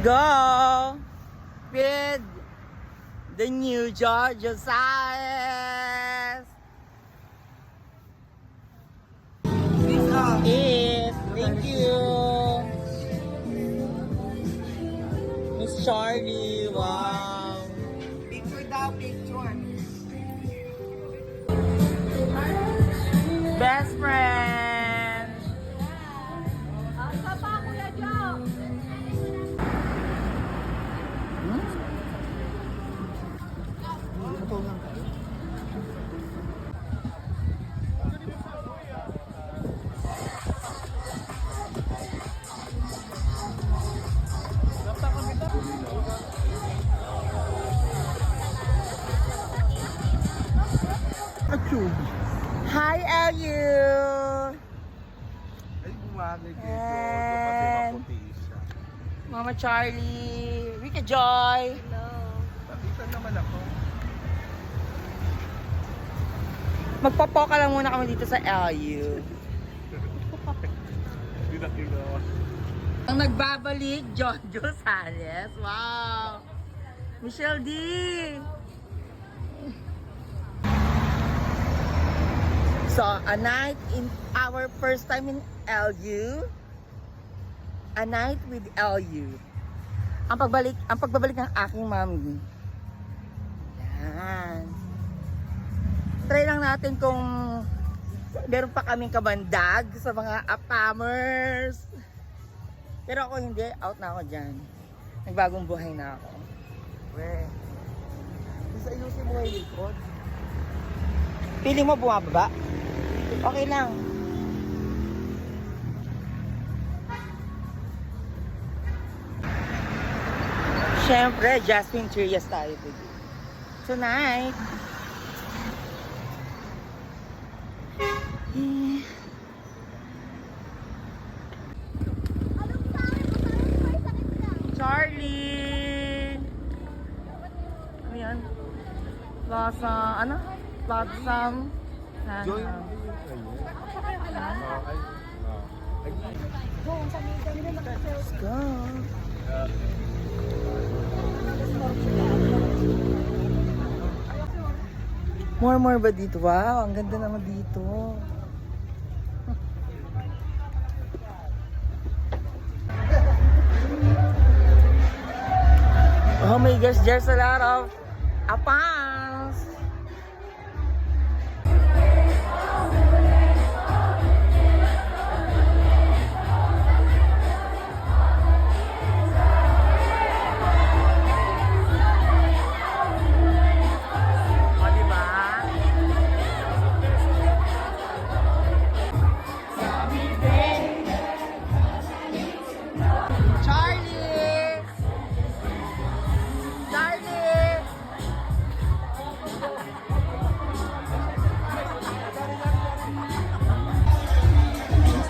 go with the new Georgia size. Yes, thank you. Miss Charlie, wow. Picture daw, picture. Best friend. Asa pa, Kuya Joe? Hi, LU. Ay, bumagay kay And- Jojo kasi maputi siya. Mama Charlie, Rika Joy. Hello. Nakita naman ako. Magpapoka lang muna kami dito sa LU. Hindi nakigawa. Ang nagbabalik, Jojo Sales. Wow! Michelle D. So, a night in our first time in LU. A night with LU. Ang pagbabalik ng aking mami. Yan. Try lang natin kung meron pa kaming kabandag sa mga upcomers. Pero ako hindi, out na ako dyan. Nagbagong buhay na ako. Pre, isa ayusin mo yung likod. Pili mo bumababa? Okay lang. Siyempre, Jasmine Trias tayo today. Tonight. Charlie! Ano yan? Plaza, ano? Plaza. Join mo din yung kanya. Let's go. More ba dito? Wow, ang ganda naman dito. Oh my gosh, there's a lot of apans. O, diba? Charlie! Charlie!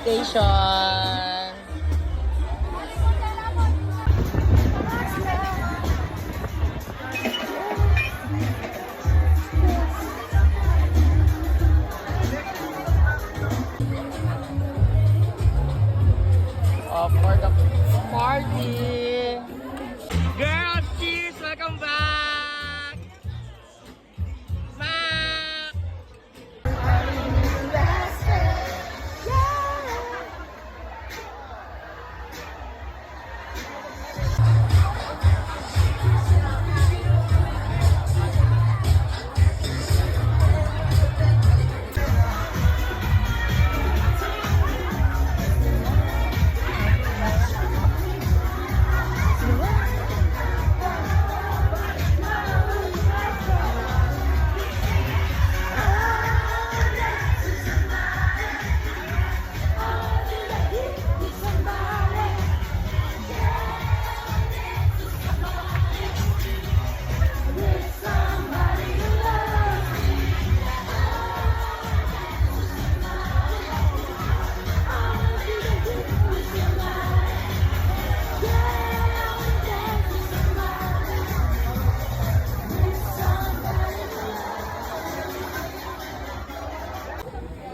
Station. Oh, for the party. Girls, cheers! Welcome back! Back!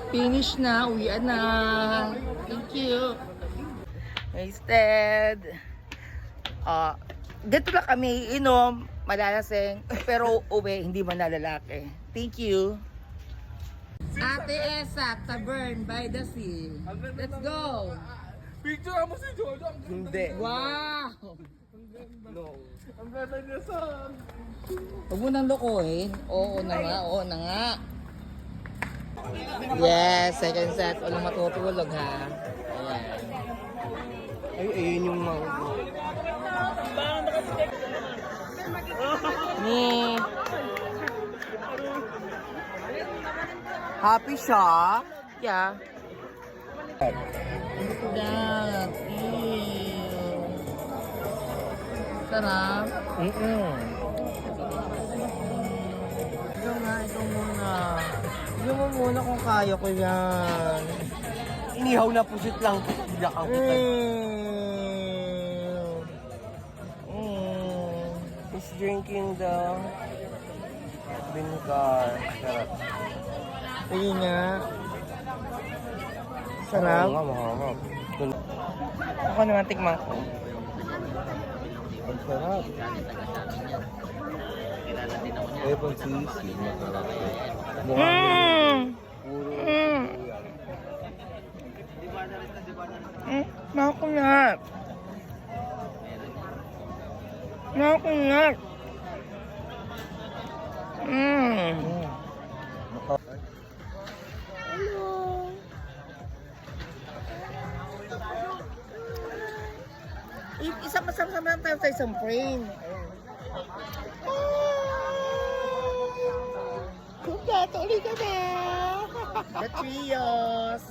Finish na, uwian na. Thank you. Wasted. Dito lang kami inom, malalasing, pero uwi, hindi manalalaki. Thank you. Ate Esa, Tavern by the Sea. Let's go! Picture mo si Jojo. Hindi. Wow! No. Ang ganda niya sa... Huwag mo nang lokohin. Oo na nga, oo na nga. Yes, second set. Walang matutulog ha. Ayan. Ay, ayun yung mga... Ni. Happy siya. Yeah. That. Ew. Sarap. Ikaw nga, ikaw muna. Ikaw mo muna kung kaya ko yan. Inihaw na pusit lang. Biyak ang pusit. He's drinking the vinegar. Sarap. Sige nga. Sarap. Oo nga, mahangap. Ako naman tikman ko. Ang sarap. Eh, pang sisi. Makunat. Makunat. Hello. Isa masama tayo sa isang frame. Kung datuloy ka na. The trios.